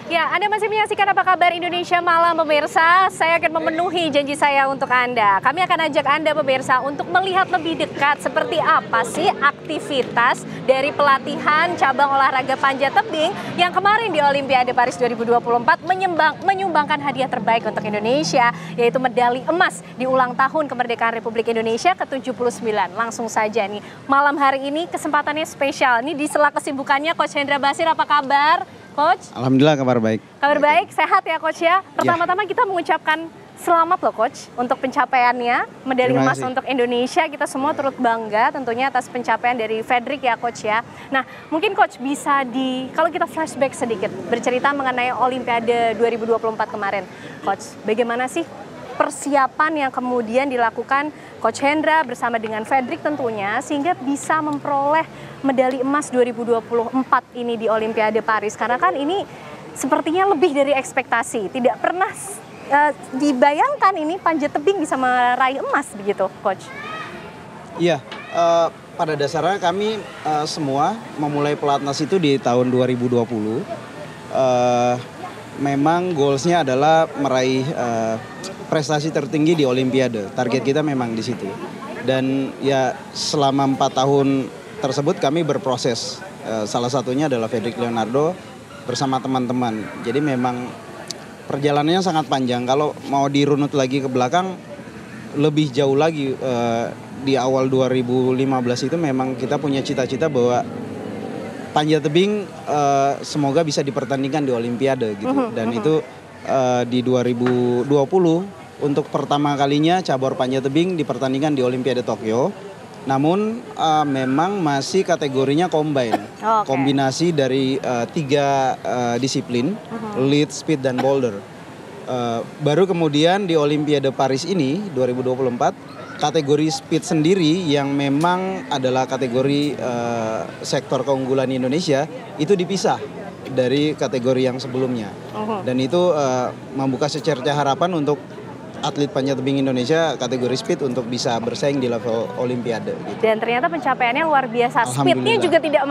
Ya, Anda masih menyaksikan Apa Kabar Indonesia Malam, pemirsa. Saya akan memenuhi janji saya untuk Anda. Kami akan ajak Anda, pemirsa, untuk melihat lebih dekat seperti apa sih aktivitas dari pelatihan cabang olahraga panjat tebing yang kemarin di Olimpiade Paris 2024 menyumbangkan hadiah terbaik untuk Indonesia, yaitu medali emas di ulang tahun kemerdekaan Republik Indonesia ke-79. Langsung saja nih, malam hari ini kesempatannya spesial. Ini di sela kesibukannya Coach Hendra Basir, apa kabar? Coach? Alhamdulillah kabar baik. Kabar baik, sehat ya Coach ya. Pertama-tama kita mengucapkan selamat loh Coach untuk pencapaiannya. Medali emas untuk Indonesia, kita semua turut bangga tentunya atas pencapaian dari Fredrik ya Coach ya. Nah mungkin Coach bisa kalau kita flashback sedikit, bercerita mengenai Olimpiade 2024 kemarin. Coach, bagaimana sih persiapan yang kemudian dilakukan Coach Hendra bersama dengan Fredrik tentunya sehingga bisa memperoleh medali emas 2024 ini di Olimpiade Paris, karena kan ini sepertinya lebih dari ekspektasi, tidak pernah dibayangkan ini panjat tebing bisa meraih emas begitu Coach. Iya, pada dasarnya kami semua memulai pelatnas itu di tahun 2020. Memang goalsnya adalah meraih prestasi tertinggi di Olimpiade. Target kita memang di situ. Dan ya selama 4 tahun tersebut kami berproses. Salah satunya adalah Fredrik Leonardo bersama teman-teman. Jadi memang perjalanannya sangat panjang. Kalau mau dirunut lagi ke belakang, lebih jauh lagi. Di awal 2015 itu memang kita punya cita-cita bahwa panjat tebing semoga bisa dipertandingkan di Olimpiade gitu. Dan itu di 2020 untuk pertama kalinya cabur panjat tebing dipertandingkan di Olimpiade Tokyo. Namun memang masih kategorinya combine, kombinasi dari 3 disiplin, lead, speed, dan boulder. Baru kemudian di Olimpiade Paris ini 2024 kategori speed sendiri yang memang adalah kategori sektor keunggulan Indonesia itu dipisah dari kategori yang sebelumnya. Dan itu membuka secerca harapan untuk atlet panjat tebing Indonesia kategori speed untuk bisa bersaing di level Olimpiade. Gitu. Dan ternyata pencapaiannya luar biasa. Speednya juga tidak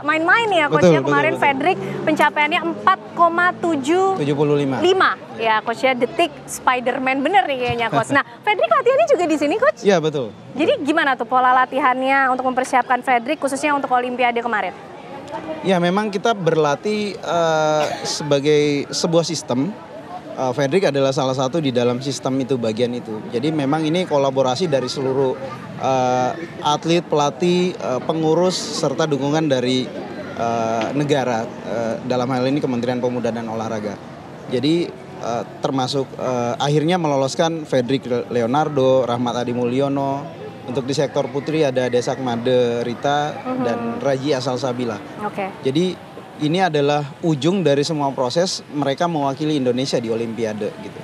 main-main ya Coach ya. Kemarin Fredrik pencapaiannya 4,75 ya Coach ya, detik Spiderman bener nih kayaknya Coach. Nah Fredrik latihannya juga di sini Coach? Iya betul. Jadi gimana tuh pola latihannya untuk mempersiapkan Fredrik khususnya untuk Olimpiade kemarin? Ya memang kita berlatih sebagai sebuah sistem. Fredrik adalah salah satu di dalam sistem itu, bagian itu. Jadi memang ini kolaborasi dari seluruh atlet, pelatih, pengurus, serta dukungan dari negara. Dalam hal ini Kementerian Pemuda dan Olahraga. Jadi termasuk akhirnya meloloskan Fredrik Leonardo, Rahmat Adi Mulyono. Untuk di sektor putri ada Desak Made Rita dan Raji Asal Sabila. Jadi ini adalah ujung dari semua proses mereka mewakili Indonesia di Olimpiade gitu.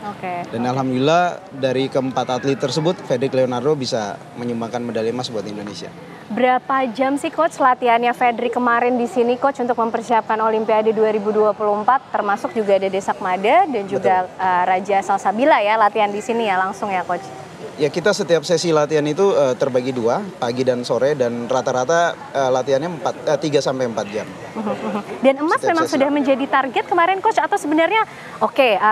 Dan alhamdulillah dari keempat atlet tersebut Fredrik Leonardo bisa menyumbangkan medali emas buat Indonesia. Berapa jam sih Coach latihannya Fredrik kemarin di sini Coach untuk mempersiapkan Olimpiade 2024, termasuk juga ada Desak Made dan juga Raja Salsabila ya latihan di sini ya langsung ya Coach? Ya kita setiap sesi latihan itu terbagi 2, pagi dan sore, dan rata-rata latihannya 3-4 jam. Dan emas setiap memang sesi sudah menjadi target kemarin Coach, atau sebenarnya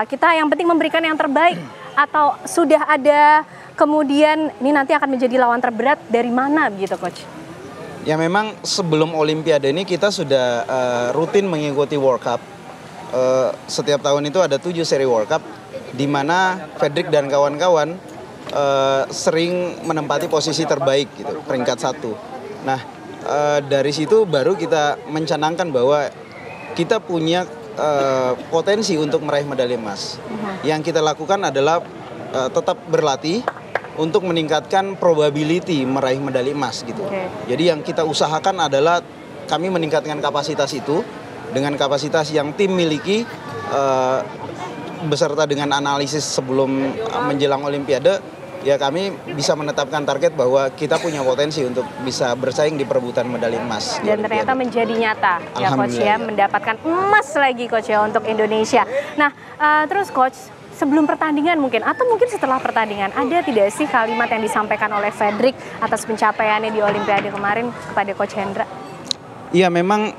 kita yang penting memberikan yang terbaik, atau sudah ada kemudian ini nanti akan menjadi lawan terberat dari mana gitu Coach? Ya memang sebelum Olimpiade ini kita sudah rutin mengikuti World Cup. Setiap tahun itu ada 7 seri World Cup di mana Fredrik dan kawan-kawan sering menempati posisi terbaik gitu, peringkat 1. Nah dari situ baru kita mencanangkan bahwa kita punya potensi untuk meraih medali emas. Yang kita lakukan adalah tetap berlatih untuk meningkatkan probability meraih medali emas gitu. Jadi yang kita usahakan adalah kami meningkatkan kapasitas itu dengan kapasitas yang tim miliki beserta dengan analisis sebelum menjelang Olimpiade. Ya kami bisa menetapkan target bahwa kita punya potensi untuk bisa bersaing di perebutan medali emas. Dan ternyata menjadi nyata ya Coach ya, mendapatkan emas lagi Coach ya untuk Indonesia. Nah terus Coach, sebelum pertandingan mungkin, atau mungkin setelah pertandingan, ada tidak sih kalimat yang disampaikan oleh Fredrik atas pencapaiannya di Olimpiade kemarin kepada Coach Hendra? Iya memang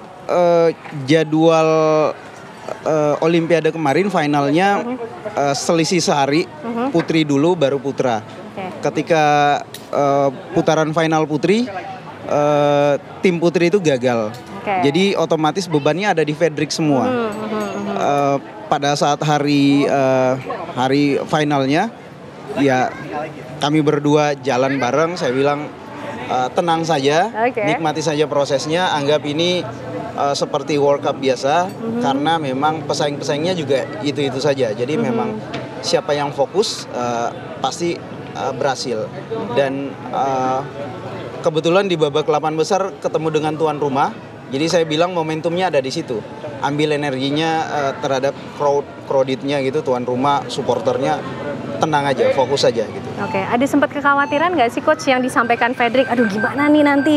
jadwal Olimpiade kemarin finalnya selisih sehari, putri dulu baru putra. Ketika putaran final putri, tim putri itu gagal. Jadi otomatis bebannya ada di Fredrik semua. Pada saat hari finalnya, ya kami berdua jalan bareng. Saya bilang tenang saja, nikmati saja prosesnya. Anggap ini seperti World Cup biasa, karena memang pesaing-pesaingnya juga itu saja. Jadi memang siapa yang fokus pasti berhasil. Dan kebetulan di babak 8 besar ketemu dengan tuan rumah. Jadi saya bilang momentumnya ada di situ. Ambil energinya terhadap crowdednya gitu, tuan rumah, supporternya, tenang aja, fokus aja gitu. Ada sempat kekhawatiran nggak sih coach yang disampaikan Fredrik? Aduh gimana nih nanti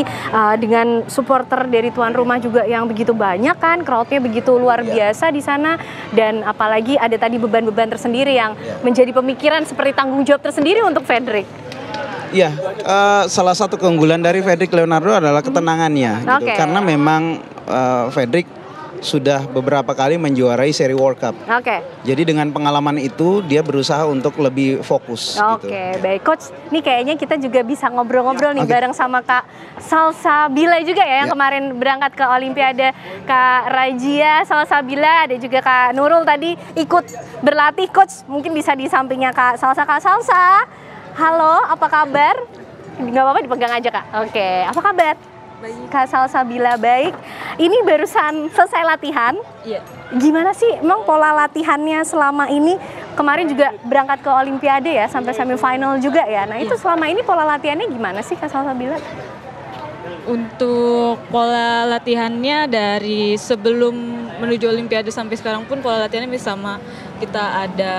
dengan supporter dari tuan rumah juga yang begitu banyak kan, crowdnya begitu luar biasa di sana, dan apalagi ada tadi beban-beban tersendiri yang menjadi pemikiran seperti tanggung jawab tersendiri untuk Fredrik. Iya, salah satu keunggulan dari Fredrik Leonardo adalah ketenangannya, gitu. Karena memang Fredrik sudah beberapa kali menjuarai seri World Cup. Jadi dengan pengalaman itu dia berusaha untuk lebih fokus. Gitu. Baik coach. Nih kayaknya kita juga bisa ngobrol-ngobrol nih bareng sama Kak Salsabila juga ya yang kemarin berangkat ke Olimpiade. Kak Rajia Salsabila, ada juga Kak Nurul tadi ikut berlatih coach. Mungkin bisa di sampingnya Kak Salsa. Halo, apa kabar? Nggak apa-apa dipegang aja Kak. Apa kabar? Baik. Kak Salsabila, baik. Ini barusan selesai latihan. Iya. Gimana sih emang pola latihannya selama ini? Kemarin juga berangkat ke Olimpiade ya, sampai semifinal juga ya. Nah itu selama ini pola latihannya gimana sih Kak Salsabila? Untuk pola latihannya dari sebelum menuju Olimpiade sampai sekarang pun pola latihannya sama. Kita ada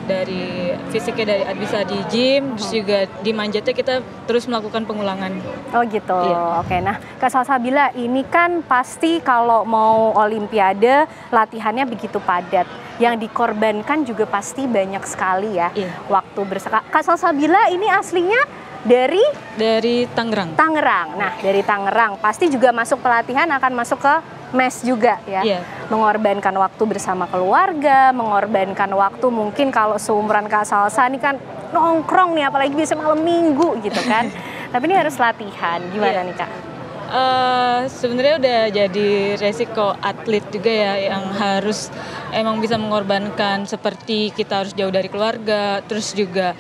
dari fisiknya bisa di gym, terus juga di manjatnya kita terus melakukan pengulangan. Oh gitu. Iya. Nah Kak Salsabila, ini kan pasti kalau mau Olimpiade latihannya begitu padat. Yang dikorbankan juga pasti banyak sekali ya. Waktu Kak Salsabila ini aslinya dari Tangerang. Nah dari Tangerang pasti juga masuk pelatihan akan masuk ke mes juga ya. Mengorbankan waktu bersama keluarga, mengorbankan waktu mungkin kalau seumuran Kak Salsa ini kan nongkrong nih, apalagi bisa malam minggu gitu kan. Tapi ini harus latihan, gimana nih Kak? Sebenarnya udah jadi resiko atlet juga ya, yang harus emang bisa mengorbankan, seperti kita harus jauh dari keluarga, terus juga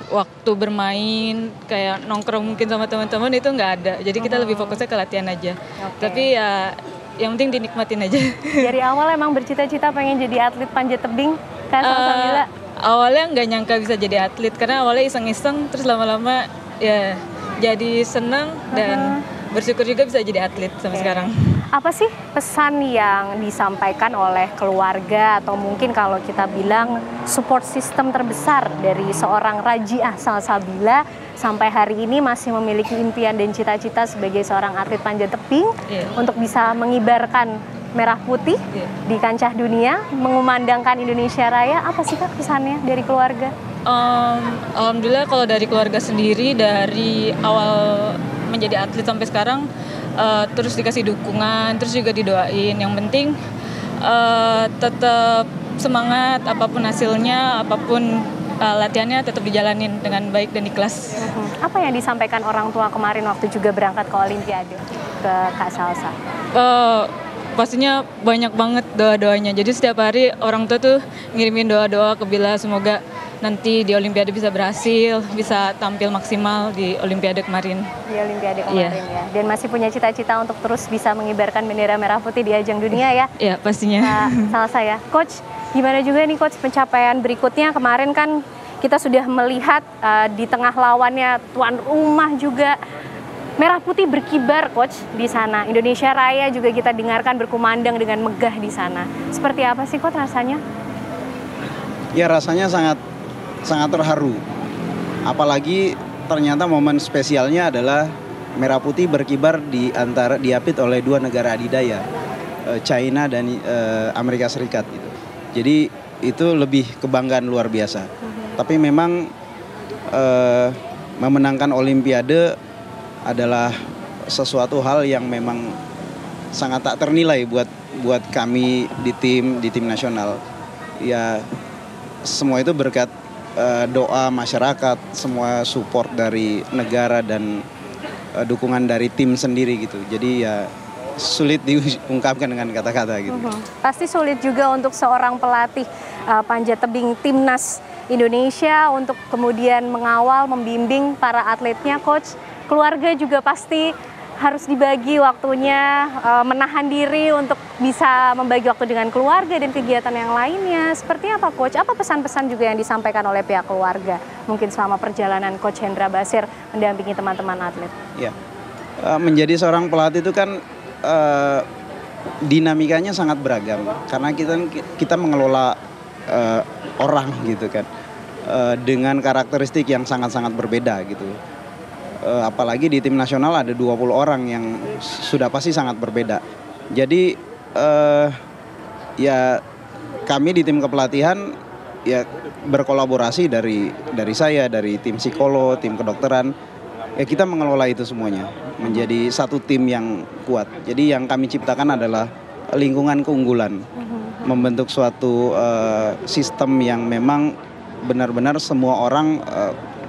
waktu bermain kayak nongkrong mungkin sama teman-teman itu nggak ada. Jadi kita lebih fokusnya ke latihan aja. Tapi ya yang penting dinikmatin aja. Dari awal emang bercita-cita pengen jadi atlet panjat tebing Kak Salsabila? Awalnya nggak nyangka bisa jadi atlet, karena awalnya iseng-iseng, terus lama-lama ya jadi senang dan bersyukur juga bisa jadi atlet sampai sekarang. Apa sih pesan yang disampaikan oleh keluarga atau mungkin kalau kita bilang support system terbesar dari seorang Rajiah Salsabila sampai hari ini masih memiliki impian dan cita-cita sebagai seorang atlet panjat tebing untuk bisa mengibarkan merah putih di kancah dunia, mengumandangkan Indonesia Raya? Apa sih Kak pesannya dari keluarga? Alhamdulillah kalau dari keluarga sendiri, dari awal menjadi atlet sampai sekarang terus dikasih dukungan, terus juga didoain. Yang penting tetap semangat, apapun hasilnya, apapun latihannya tetap dijalanin dengan baik dan ikhlas. Apa yang disampaikan orang tua kemarin waktu juga berangkat ke Olimpiade ke Kak Salsa? Pastinya banyak banget doa-doanya. Jadi setiap hari orang tua tuh ngirimin doa-doa ke Bila, semoga nanti di Olimpiade bisa berhasil, bisa tampil maksimal di Olimpiade kemarin. Di Olimpiade kemarin ya. Dan masih punya cita-cita untuk terus bisa mengibarkan bendera merah putih di ajang dunia ya? Iya, pastinya. Salsa ya. Coach, gimana juga nih Coach pencapaian berikutnya? Kemarin kan kita sudah melihat di tengah lawannya tuan rumah juga. Merah putih berkibar Coach di sana. Indonesia Raya juga kita dengarkan berkumandang dengan megah di sana. Seperti apa sih Coach rasanya? Ya rasanya sangat terharu. Apalagi ternyata momen spesialnya adalah merah putih berkibar diapit oleh dua negara adidaya, China dan Amerika Serikat gitu. Jadi itu lebih kebanggaan luar biasa. Tapi memang memenangkan Olimpiade adalah sesuatu hal yang memang sangat tak ternilai buat kami di tim nasional. Ya semua itu berkat doa masyarakat, semua support dari negara dan dukungan dari tim sendiri gitu. Jadi ya sulit diungkapkan dengan kata-kata gitu. Pasti sulit juga untuk seorang pelatih panjat tebing timnas Indonesia untuk kemudian mengawal, membimbing para atletnya, Coach. Keluarga juga pasti harus dibagi waktunya, menahan diri untuk bisa membagi waktu dengan keluarga dan kegiatan yang lainnya. Seperti apa, Coach? Apa pesan-pesan juga yang disampaikan oleh pihak keluarga mungkin selama perjalanan Coach Hendra Basir mendampingi teman-teman atlet? Ya, menjadi seorang pelatih itu kan dinamikanya sangat beragam karena kita mengelola orang gitu kan dengan karakteristik yang sangat-sangat berbeda gitu. Apalagi di tim nasional ada 20 orang yang sudah pasti sangat berbeda. Jadi ya kami di tim kepelatihan ya berkolaborasi dari saya, dari tim psikolog, tim kedokteran. Ya kita mengelola itu semuanya menjadi satu tim yang kuat. Jadi yang kami ciptakan adalah lingkungan keunggulan, membentuk suatu sistem yang memang benar-benar semua orang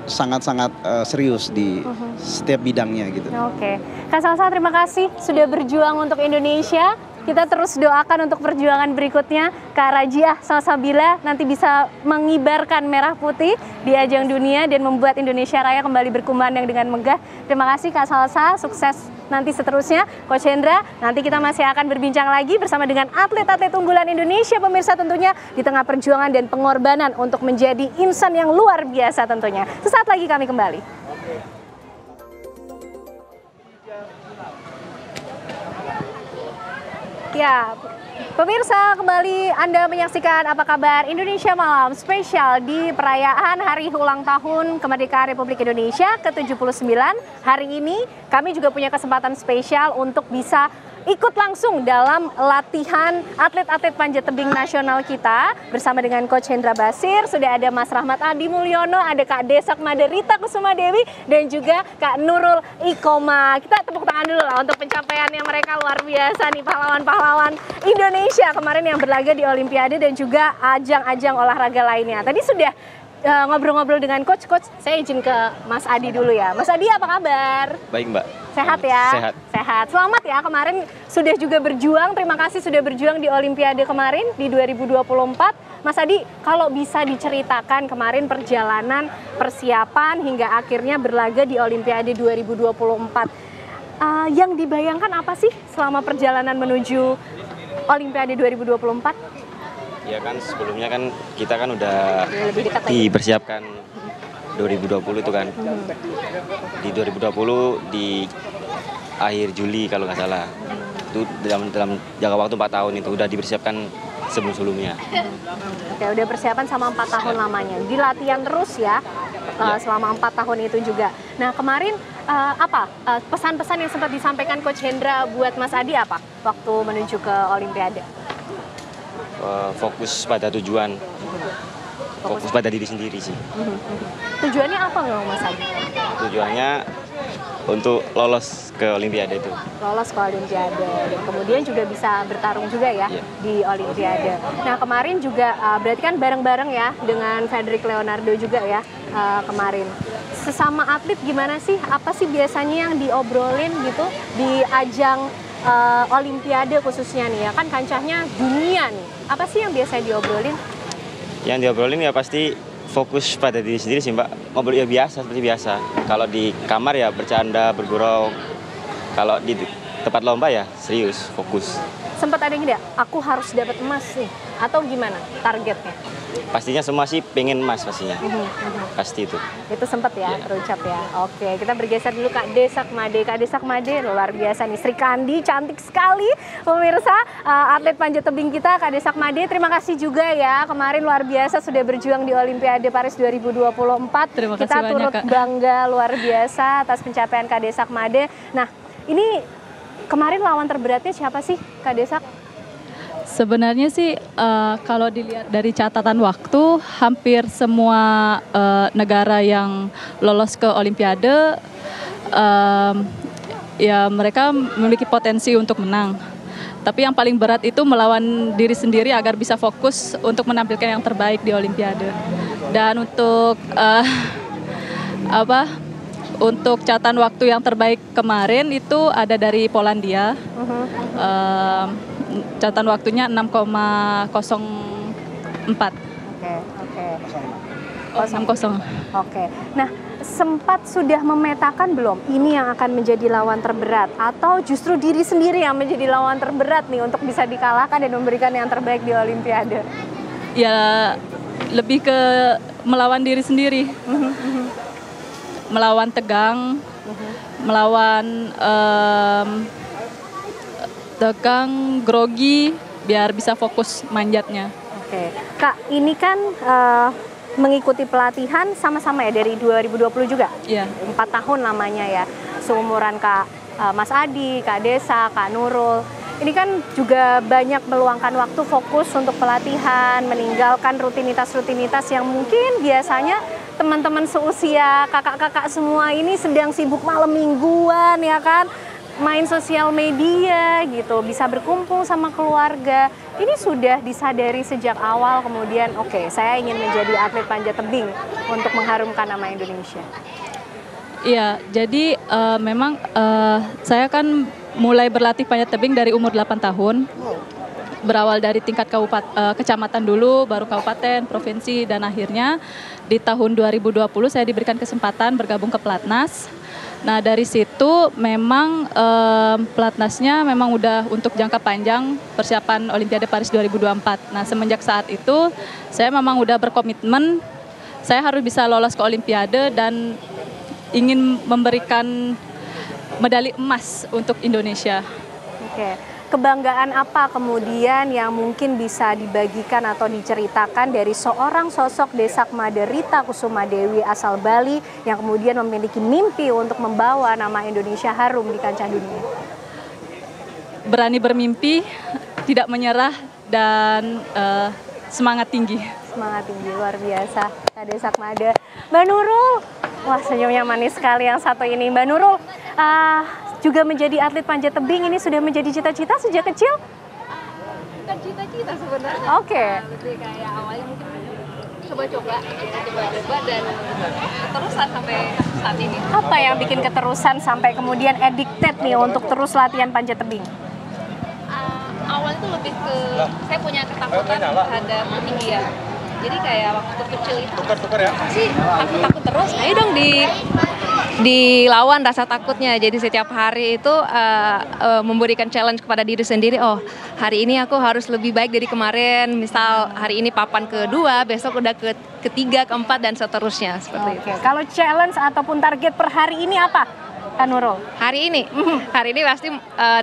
sangat-sangat serius di setiap bidangnya gitu. Oke, Kak Salsa terima kasih sudah berjuang untuk Indonesia. Kita terus doakan untuk perjuangan berikutnya. Kak Rajiah Salsabila nanti bisa mengibarkan merah putih di ajang dunia dan membuat Indonesia Raya kembali berkumandang dengan megah. Terima kasih Kak Salsa, sukses nanti seterusnya. Coach Hendra, nanti kita masih akan berbincang lagi bersama dengan atlet-atlet unggulan Indonesia, pemirsa tentunya di tengah perjuangan dan pengorbanan untuk menjadi insan yang luar biasa tentunya. Sesaat lagi kami kembali. Ya, pemirsa kembali Anda menyaksikan Apa Kabar Indonesia Malam spesial di perayaan Hari Ulang Tahun Kemerdekaan Republik Indonesia ke-79. Hari ini kami juga punya kesempatan spesial untuk bisa ikut langsung dalam latihan atlet-atlet panjat tebing nasional kita bersama dengan Coach Hendra Basir. Sudah ada Mas Rahmat Adi Mulyono, ada Kak Desak Maderita Kusuma Dewi, dan juga Kak Nurul Ikoma. Kita tepuk tangan dulu lah untuk pencapaiannya, mereka luar biasa nih, pahlawan-pahlawan Indonesia kemarin yang berlaga di Olimpiade dan juga ajang-ajang olahraga lainnya. Tadi sudah ngobrol-ngobrol dengan Coach. Saya izin ke Mas Adi dulu ya. Mas Adi apa kabar? Baik Mbak. Sehat ya? Sehat. Selamat ya, kemarin sudah juga berjuang. Terima kasih sudah berjuang di Olimpiade kemarin di 2024. Mas Adi, kalau bisa diceritakan kemarin perjalanan persiapan hingga akhirnya berlaga di Olimpiade 2024. Yang dibayangkan apa sih selama perjalanan menuju Olimpiade 2024? Ya kan sebelumnya kan kita kan udah dipersiapkan 2020 itu kan. Di 2020 di akhir Juli kalau nggak salah. Itu dalam jangka waktu 4 tahun itu udah dipersiapkan sebelum-sebelumnya. Oke, udah persiapan sama 4 tahun lamanya. Di latihan terus ya, selama 4 tahun itu juga. Nah kemarin apa pesan-pesan yang sempat disampaikan Coach Hendra buat Mas Adi apa waktu menuju ke Olimpiade? Fokus pada tujuan, fokus pada diri sendiri sih. Tujuannya apa memang Mas Adi? Tujuannya untuk lolos ke Olimpiade itu. Lolos ke Olimpiade dan kemudian juga bisa bertarung juga ya di Olimpiade. Nah kemarin juga berarti kan bareng-bareng ya dengan Frederick Leonardo juga ya kemarin. Sesama atlet gimana sih? Apa sih biasanya yang diobrolin gitu di ajang Olimpiade khususnya nih ya, kan kancahnya dunia nih. Apa sih yang biasa diobrolin? Yang diobrolin ya pasti fokus pada diri sendiri sih Mbak. Ngobrol ya biasa, seperti biasa. Kalau di kamar ya bercanda, bergurau. Kalau di tempat lomba ya serius, fokus. Sempat ada yang tidak, aku harus dapat emas nih, atau gimana targetnya? Pastinya semua sih pengen emas pastinya. Pasti itu. Itu sempat ya, terucap ya. Oke, kita bergeser dulu Kak Desak Made. Kak Desak Made luar biasa nih, Sri Kandi cantik sekali pemirsa, atlet panjat tebing kita Kak Desak Made. Terima kasih juga ya, kemarin luar biasa sudah berjuang di Olimpiade Paris 2024. Terima kasih kita banyak, turut Kak. bangga luar biasa atas pencapaian Kak Desak Made. Nah, ini kemarin lawan terberatnya siapa sih Kak Desak? Sebenarnya sih kalau dilihat dari catatan waktu, hampir semua negara yang lolos ke Olimpiade ya mereka memiliki potensi untuk menang. Tapi yang paling berat itu melawan diri sendiri agar bisa fokus untuk menampilkan yang terbaik di Olimpiade. Dan untuk untuk catatan waktu yang terbaik kemarin itu ada dari Polandia. Catatan waktunya 6,04. Oke. 60. Oke. Nah, sempat sudah memetakan belum ini yang akan menjadi lawan terberat atau justru diri sendiri yang menjadi lawan terberat nih untuk bisa dikalahkan dan memberikan yang terbaik di Olimpiade? Ya lebih ke melawan diri sendiri. Melawan tegang, melawan tegang, grogi, biar bisa fokus manjatnya. Oke, Kak, ini kan mengikuti pelatihan sama-sama ya dari 2020 juga? Iya. 4 tahun lamanya ya, seumuran Kak Mas Adi, Kak Desa, Kak Nurul. Ini kan juga banyak meluangkan waktu fokus untuk pelatihan, meninggalkan rutinitas-rutinitas yang mungkin biasanya teman-teman seusia, kakak-kakak semua ini sedang sibuk malam mingguan ya kan, main sosial media gitu, bisa berkumpul sama keluarga. Ini sudah disadari sejak awal kemudian oke, saya ingin menjadi atlet panjat tebing untuk mengharumkan nama Indonesia. Iya, jadi memang saya kan mulai berlatih panjat tebing dari umur 8 tahun. Berawal dari tingkat kecamatan dulu, baru kabupaten, provinsi, dan akhirnya di tahun 2020 saya diberikan kesempatan bergabung ke Pelatnas. Nah dari situ memang Pelatnasnya memang udah untuk jangka panjang persiapan Olimpiade Paris 2024. Nah semenjak saat itu saya memang udah berkomitmen saya harus bisa lolos ke Olimpiade dan ingin memberikan medali emas untuk Indonesia. Oke. Kebanggaan apa kemudian yang mungkin bisa dibagikan atau diceritakan dari seorang sosok Desakmade Rita Kusuma Dewi asal Bali yang kemudian memiliki mimpi untuk membawa nama Indonesia harum di kancah dunia? Berani bermimpi, tidak menyerah, dan semangat tinggi. Semangat tinggi, luar biasa Kak Desakmade. Mbak Nurul, wah senyumnya manis sekali yang satu ini. Mbak Nurul, juga menjadi atlet panjat tebing ini sudah menjadi cita-cita sejak kecil? Bukan cita-cita sebenarnya. Oke. Lebih kayak awalnya mungkin coba-coba dan terusan sampai saat ini. Apa yang bikin keterusan sampai kemudian addicted nih untuk terus latihan panjat tebing? Awalnya tuh lebih ke saya punya ketakutan terhadap ketinggian. Jadi kayak waktu kecil itu sih takut terus. Ayo dong dilawan rasa takutnya. Jadi setiap hari itu memberikan challenge kepada diri sendiri. Oh, hari ini aku harus lebih baik dari kemarin. Misal hari ini papan kedua, besok udah ketiga, keempat dan seterusnya seperti itu. Kalau challenge ataupun target per hari ini apa, Kak Nurul? Hari ini pasti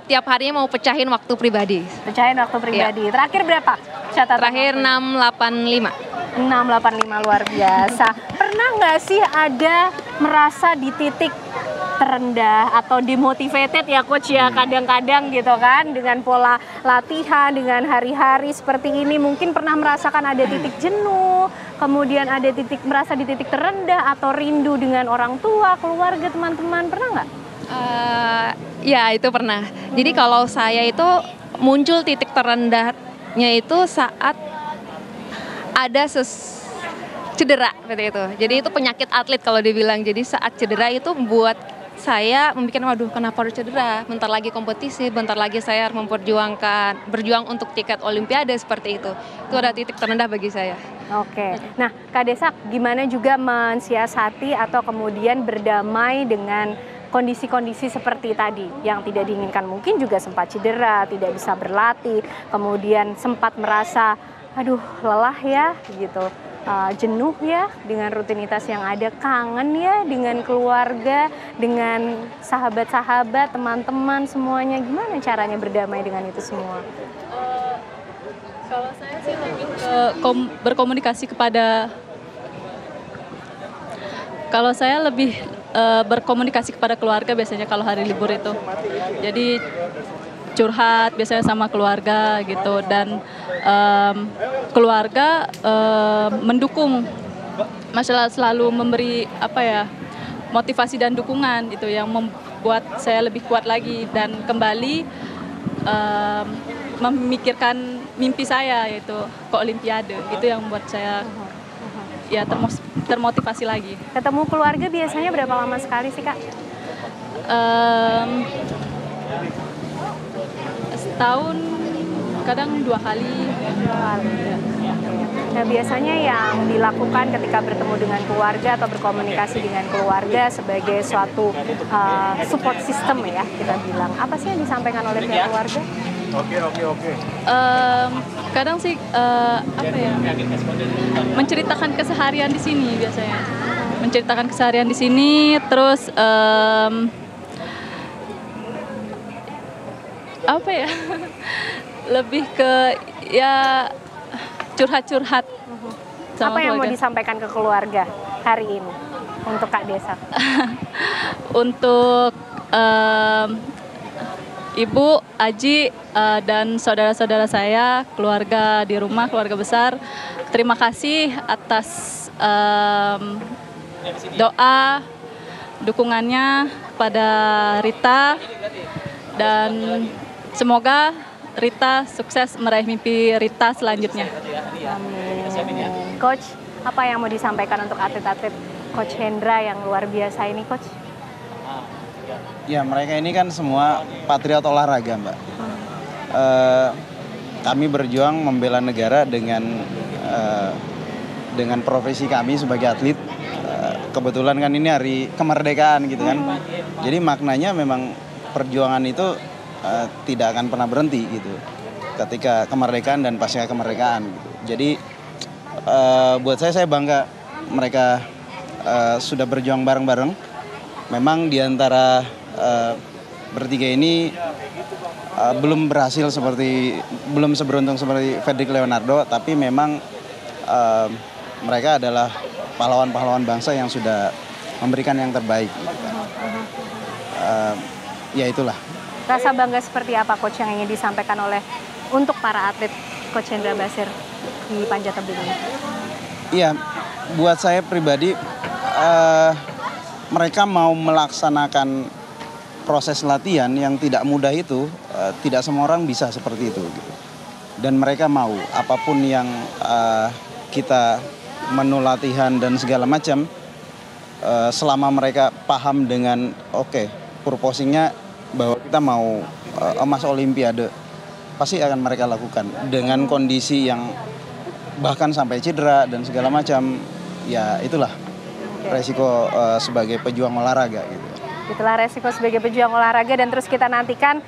tiap harinya mau pecahin waktu pribadi. Pecahin waktu pribadi. Iya. Terakhir berapa? Catatan Terakhir 685. 685 luar biasa. Pernah nggak sih ada merasa di titik terendah atau demotivated ya coach ya kadang-kadang gitu kan dengan pola latihan, dengan hari-hari seperti ini mungkin pernah merasakan ada titik jenuh, kemudian ada merasa di titik terendah atau rindu dengan orang tua, keluarga, teman-teman, pernah nggak? Ya itu pernah. Jadi kalau saya itu muncul titik terendahnya itu saat ada cedera seperti itu. Jadi itu penyakit atlet kalau dibilang. Jadi saat cedera itu buat saya memikirkan waduh kenapa harus cedera? Bentar lagi kompetisi, bentar lagi saya harus berjuang untuk tiket Olimpiade seperti itu. Itu ada titik terendah bagi saya. Oke. Nah, Kak Desak gimana juga mensiasati atau kemudian berdamai dengan kondisi-kondisi seperti tadi yang tidak diinginkan, mungkin juga sempat cedera, tidak bisa berlatih, kemudian sempat merasa aduh lelah ya gitu, jenuh ya dengan rutinitas yang ada, kangen ya dengan keluarga, dengan sahabat-sahabat, teman-teman semuanya. Gimana caranya berdamai dengan itu semua? Kalau saya sih lebih berkomunikasi berkomunikasi kepada keluarga biasanya kalau hari libur itu. Jadi curhat biasanya sama keluarga gitu, dan keluarga mendukung, masalah selalu memberi motivasi dan dukungan itu yang buat saya lebih kuat lagi dan kembali memikirkan mimpi saya, yaitu ke Olimpiade. Itu yang membuat saya ya termotivasi lagi. Ketemu keluarga biasanya berapa lama sekali sih, Kak? Setahun, kadang 2 kali. Nah, biasanya yang dilakukan ketika bertemu dengan keluarga atau berkomunikasi dengan keluarga sebagai suatu support system ya, kita bilang. Apa sih yang disampaikan oleh pihak keluarga? Kadang sih apa ya, menceritakan keseharian di sini biasanya, menceritakan keseharian di sini, terus apa ya, lebih ke ya curhat-curhat. Apa yang mau disampaikan ke keluarga hari ini untuk Kak Desak? Untuk Ibu, Aji, dan saudara-saudara saya, keluarga di rumah, keluarga besar, terima kasih atas doa, dukungannya pada Rita, dan semoga Rita sukses meraih mimpi Rita selanjutnya. Amin. Coach, apa yang mau disampaikan untuk atlet-atlet Coach Hendra yang luar biasa ini, Coach? Ya, mereka ini kan semua patriot olahraga, Mbak. Kami berjuang membela negara dengan profesi kami sebagai atlet. Kebetulan kan ini hari kemerdekaan gitu kan. Jadi maknanya memang perjuangan itu tidak akan pernah berhenti gitu. Ketika kemerdekaan dan pasca kemerdekaan gitu. Jadi buat saya bangga mereka sudah berjuang bareng-bareng. Memang di antara bertiga ini belum berhasil belum seberuntung seperti Fredrik Leonardo, tapi memang mereka adalah pahlawan-pahlawan bangsa yang sudah memberikan yang terbaik. Ya itulah. Rasa bangga seperti apa, Coach, yang ingin disampaikan untuk para atlet Coach Hendra Basir di panjat tebing ini? Iya, buat saya pribadi mereka mau melaksanakan proses latihan yang tidak mudah itu, tidak semua orang bisa seperti itu gitu. Dan mereka mau apapun yang kita menu latihan dan segala macam, selama mereka paham dengan purposingnya bahwa kita mau emas Olimpiade, pasti akan mereka lakukan dengan kondisi yang bahkan sampai cedera dan segala macam. Ya itulah resiko sebagai pejuang olahraga gitu. Itulah resiko sebagai pejuang olahraga, dan terus kita nantikan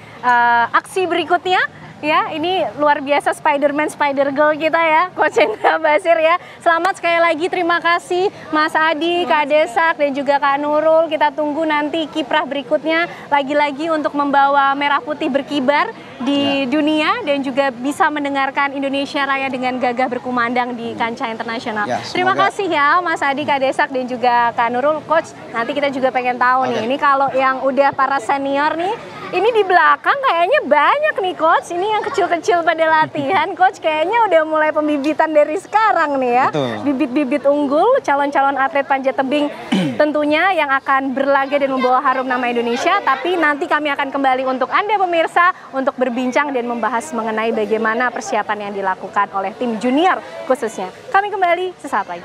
aksi berikutnya. Ya, ini luar biasa Spider-Man, Spider-Girl kita ya, Coach Hendra Basir ya. Selamat sekali lagi, terima kasih Mas Adi, Kak Desak, dan juga Kak Nurul. Kita tunggu nanti kiprah berikutnya, lagi-lagi untuk membawa merah putih berkibar di dunia, dan juga bisa mendengarkan Indonesia Raya dengan gagah berkumandang di kancah internasional. Ya, terima kasih ya Mas Adi, Kak Desak, dan juga Kak Nurul. Coach, nanti kita juga pengen tahu nih, ini kalau yang udah para senior nih, ini di belakang kayaknya banyak nih, Coach. Ini yang kecil-kecil pada latihan, Coach. Kayaknya udah mulai pembibitan dari sekarang nih ya. Bibit-bibit unggul, calon-calon atlet panjat tebing tentunya yang akan berlaga dan membawa harum nama Indonesia. Tapi nanti kami akan kembali untuk Anda pemirsa untuk berbincang dan membahas mengenai bagaimana persiapan yang dilakukan oleh tim junior khususnya. Kami kembali sesaat lagi.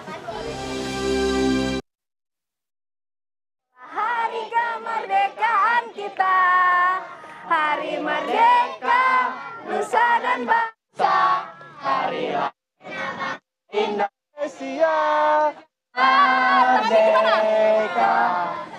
Hari kemerdekaan kita, hari merdeka, nusa dan bangsa, hari Indonesia merdeka.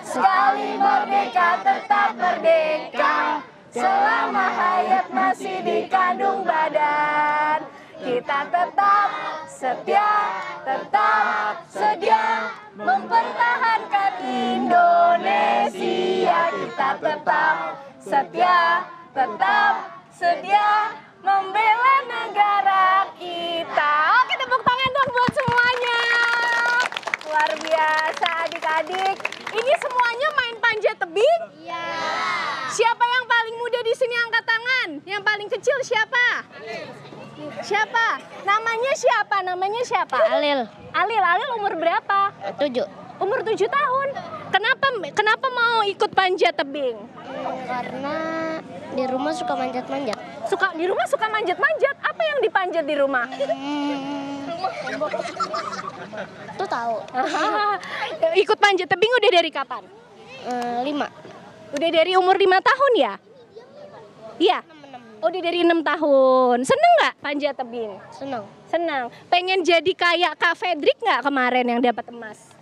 Sekali merdeka tetap merdeka, selama hayat masih dikandung badan. Kita tetap setia, tetap sedia mempertahankan Indonesia. Kita tetap setia, tetap sedia membela negara kita. Oke, tepuk tangan dong buat semuanya. Luar biasa adik-adik. Ini semuanya main panjat tebing? Iya. Siapa yang paling muda di sini angkat tangan? Yang paling kecil siapa? Siapa? Namanya siapa? Alil. Alil umur berapa? 7. Umur 7 tahun. Kenapa mau ikut panjat tebing? Karena di rumah suka manjat-manjat. Di rumah suka manjat-manjat. Apa yang dipanjat di rumah? Tuh tahu. Ikut panjat tebing udah dari kapan? 5. Udah dari umur 5 tahun ya? Iya. Udah dari 6 tahun. Seneng nggak panjat tebing? Senang. Senang. Pengen jadi kayak Kak Fedrik nggak kemarin yang dapat emas?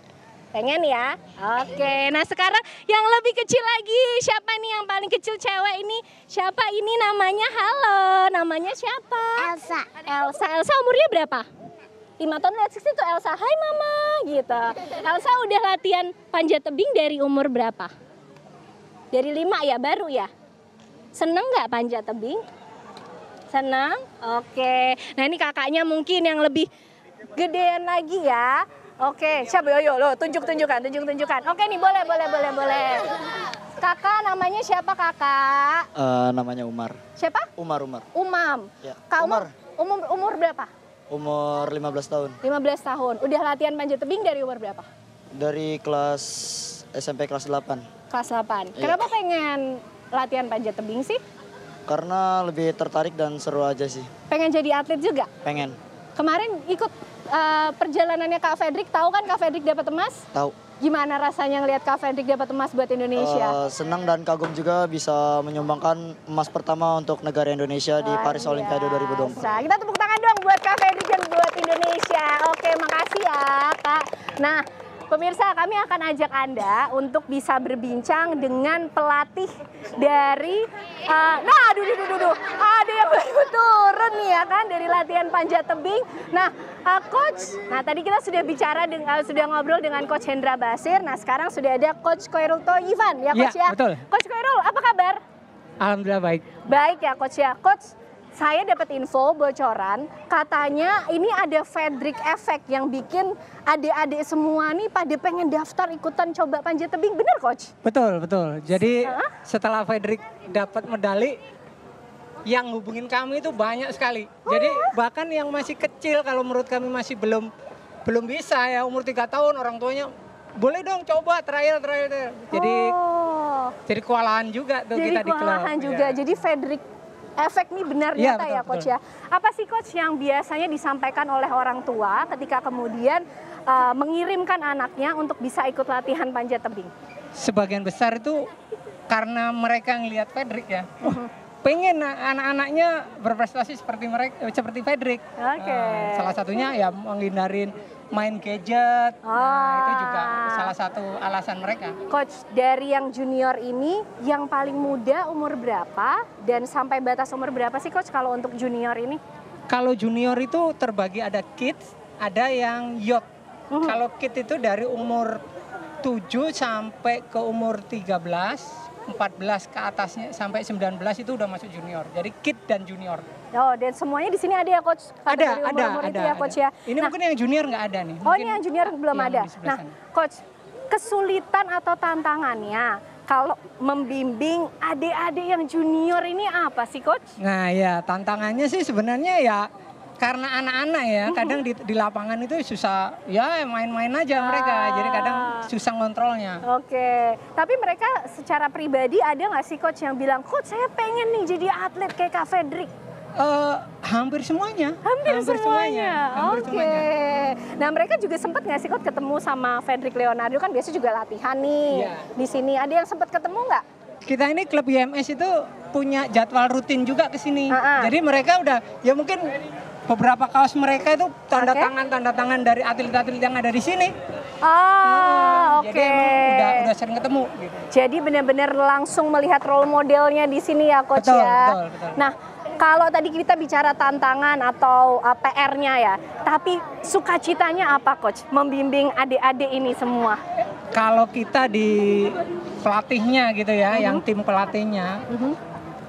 Pengen ya? Oke. Nah sekarang yang lebih kecil lagi. Siapa nih yang paling kecil cewek ini? Siapa ini namanya? Halo. Namanya siapa? Elsa. Elsa umurnya berapa? 5 tahun. Lihat situ Elsa. Hai mama. Gitu. Elsa udah latihan panjat tebing dari umur berapa? Dari 5 ya? Baru ya? Seneng nggak panjat tebing? Senang? Oke. Nah ini kakaknya mungkin yang lebih gedean lagi ya. Oke, siapa? Yo, lo tunjukkan. Oke nih, boleh. Kakak namanya siapa kakak? Namanya Umar. Siapa? Umar. Umam. Ya. Kak Umar. Umur berapa? Umur 15 tahun. 15 tahun. Udah latihan panjat tebing dari umur berapa? Dari kelas SMP kelas 8. Kelas 8. Iya. Kenapa pengen latihan panjat tebing sih? Karena lebih tertarik dan seru aja sih. Pengen jadi atlet juga? Pengen. Kemarin ikut perjalanannya Kak Fedrik, tahu kan Kak Fedrik dapat emas? Tahu. Gimana rasanya ngelihat Kak Fedrik dapat emas buat Indonesia? Senang dan kagum juga bisa menyumbangkan emas pertama untuk negara Indonesia di Paris Olimpiade 2024. Kita tepuk tangan dong buat Kak Fedrik dan buat Indonesia. Oke, makasih ya Kak. Nah, pemirsa, kami akan ajak Anda untuk bisa berbincang dengan pelatih dari ada yang baru turun nih ya kan dari latihan panjat tebing. Nah, coach, tadi kita sudah sudah ngobrol dengan Coach Hendra Basir. Nah, sekarang sudah ada Coach Koirul Toyivan ya Coach ya. Betul. Coach Koirul, apa kabar? Alhamdulillah baik. Baik ya Coach ya. Coach, saya dapat info bocoran, katanya ini ada Fedrik Effect yang bikin adik-adik semua nih pada pengen daftar ikutan coba panjat tebing, bener Coach? Betul. Jadi setelah Fedrik dapat medali, yang hubungin kami itu banyak sekali. Jadi bahkan yang masih kecil kalau menurut kami masih belum bisa ya, umur 3 tahun orang tuanya boleh dong coba trial. Jadi kewalahan juga tuh kita di klub. Jadi kewalahan juga. Ya. Jadi Fedrik Efek nih benar ya, nyata betul, ya Coach ya. Apa sih Coach yang biasanya disampaikan oleh orang tua ketika kemudian mengirimkan anaknya untuk bisa ikut latihan panjat tebing? Sebagian besar itu karena mereka ngelihat Fedrik ya. Pengen anak-anaknya berprestasi seperti Fedrik. Oke. Salah satunya ya menghindarin main gadget. Nah, itu juga salah satu alasan mereka. Coach, dari yang junior ini yang paling muda umur berapa dan sampai batas umur berapa sih Coach kalau untuk junior ini? Kalau junior itu terbagi ada kids, ada yang youth. Kalau kids itu dari umur 7 sampai ke umur 13. 14 ke atasnya sampai 19 itu udah masuk junior. Jadi kid dan junior. Oh, dan semuanya di sini ada ya Coach? Ada. Ya, Coach ya. Ini mungkin yang junior nggak ada nih. Oh, ini yang junior belum ada. Nah, Coach, kesulitan atau tantangannya kalau membimbing adik-adik yang junior ini apa sih Coach? Nah ya, tantangannya sih sebenarnya ya karena anak-anak ya, kadang di lapangan itu susah, ya main-main aja mereka, jadi kadang susah ngontrolnya. Oke, tapi mereka secara pribadi ada nggak sih Coach yang bilang, Coach saya pengen nih jadi atlet kayak Kak Fedrik? Hampir semuanya. Hampir semuanya. Oke. Nah mereka juga sempat nggak sih Coach ketemu sama Fedrik Leonardo, kan biasa juga latihan nih di sini. Ada yang sempat ketemu nggak? Kita ini klub IMS itu punya jadwal rutin juga ke sini. Jadi mereka udah, ya mungkin beberapa kaos mereka itu tanda tangan dari atlet-atlet yang ada di sini. Oke. Jadi emang udah sering ketemu. Gitu. Jadi benar-benar langsung melihat role modelnya di sini ya Coach ya. Betul. Nah kalau tadi kita bicara tantangan atau PR-nya ya, tapi sukacitanya apa Coach membimbing adik-adik ini semua? Kalau kita di pelatihnya gitu ya, yang tim pelatihnya,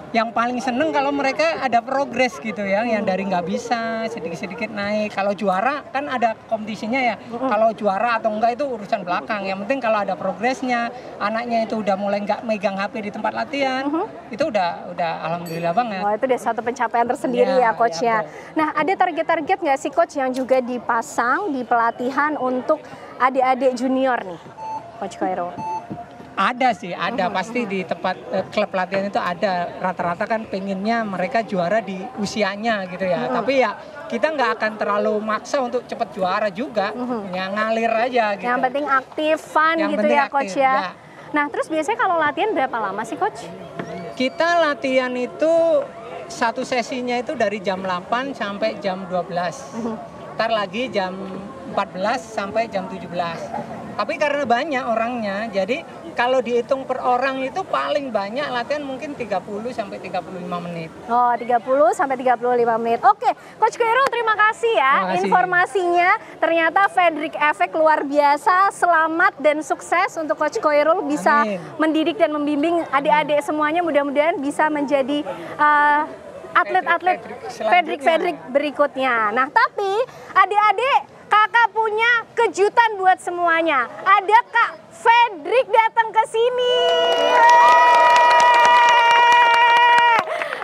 yang paling seneng kalau mereka ada progres gitu ya, yang dari nggak bisa sedikit-sedikit naik. Kalau juara kan ada kompetisinya ya. Kalau juara atau enggak itu urusan belakang. Yang penting kalau ada progresnya, anaknya itu udah mulai nggak megang HP di tempat latihan, itu udah alhamdulillah banget. Wah, itu udah satu pencapaian tersendiri ya coach ya. Nah, ada target-target nggak sih coach yang juga dipasang di pelatihan untuk adik-adik junior nih, Coach Khairul? Ada sih, ada pasti di tempat klub pelatihan itu ada. Rata-rata kan pengennya mereka juara di usianya gitu ya. Tapi ya kita nggak akan terlalu maksa untuk cepat juara juga, ya ngalir aja gitu. Yang penting aktif, fun Yang gitu penting ya aktif, coach ya. ya. Nah, terus biasanya kalau latihan berapa lama sih coach? Kita latihan itu satu sesinya itu dari jam 8 sampai jam 12. Ntar lagi jam 14 sampai jam 17. Tapi karena banyak orangnya, jadi kalau dihitung per orang itu paling banyak latihan mungkin 30 sampai 35 menit. Oh, 30 sampai 35 menit. Oke, Coach Khairul terima kasih ya informasinya. Ternyata Fredrik Effect luar biasa. Selamat dan sukses untuk Coach Khairul bisa mendidik dan membimbing adik-adik semuanya. Mudah-mudahan bisa menjadi atlet-atlet Fredrik berikutnya. Nah, tapi adik-adik, kakak punya kejutan buat semuanya. Ada Kak Fredrik datang ke sini.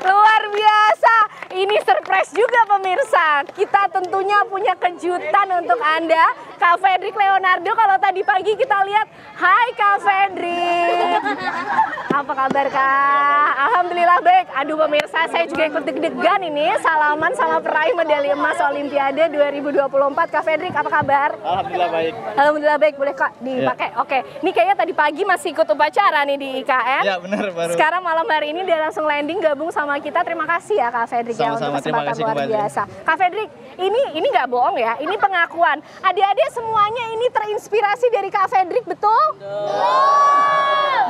Luar biasa. Ini surprise juga pemirsa. Kita tentunya punya kejutan untuk Anda. Kak Fredrik Leonardo, kalau tadi pagi kita lihat, hai Kak Fredrik. Apa kabar Kak? Alhamdulillah baik. Aduh pemirsa, saya juga ikut deg-degan ini. Salaman sama peraih medali emas Olimpiade 2024. Kak Fredrik, apa kabar? Alhamdulillah baik. Alhamdulillah baik. Boleh Kak dipakai? Ya. Oke. Ini kayaknya tadi pagi masih ikut upacara nih di IKN. Ya benar baru. Sekarang malam hari ini dia langsung landing gabung sama kita. Terima kasih ya Kak Fredrik ya untuk kesempatan luar biasa. Kak Fredrik, ini nggak bohong ya. Ini pengakuan. Adik-adik semuanya ini terinspirasi dari Kak Fredrik, betul?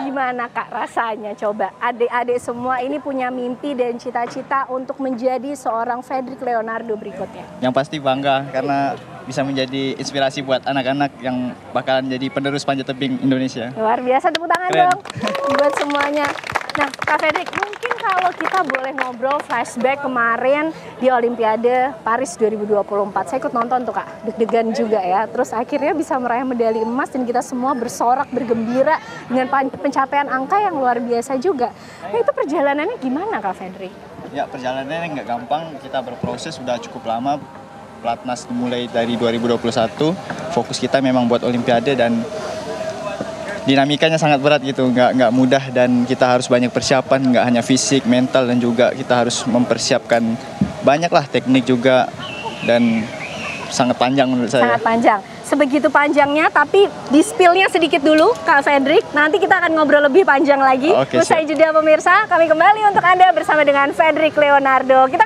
Gimana Kak rasanya? Coba adik-adik semua ini punya mimpi dan cita-cita untuk menjadi seorang Fredrik Leonardo berikutnya. Yang pasti bangga karena bisa menjadi inspirasi buat anak-anak yang bakalan jadi penerus panjat tebing Indonesia. Luar biasa, tepuk tangan dong buat semuanya. Nah Kak Fredrik, mungkin kalau kita boleh ngobrol flashback kemarin di Olimpiade Paris 2024. Saya ikut nonton tuh Kak, deg-degan juga ya. Terus akhirnya bisa meraih medali emas dan kita semua bersorak, bergembira dengan pencapaian angka yang luar biasa juga. Nah itu perjalanannya gimana Kak Fredrik? Ya perjalanannya nggak gampang, kita berproses sudah cukup lama. Pelatnas dimulai dari 2021, fokus kita memang buat Olimpiade dan dinamikanya sangat berat gitu, nggak mudah dan kita harus banyak persiapan, nggak hanya fisik, mental dan juga kita harus mempersiapkan banyaklah teknik juga dan sangat panjang menurut saya. Sangat panjang. Sebegitu panjangnya, tapi di-spill-nya sedikit dulu Kak Fredrik. Nanti kita akan ngobrol lebih panjang lagi. Usai jeda pemirsa, kami kembali untuk Anda bersama dengan Fredrik Leonardo. Kita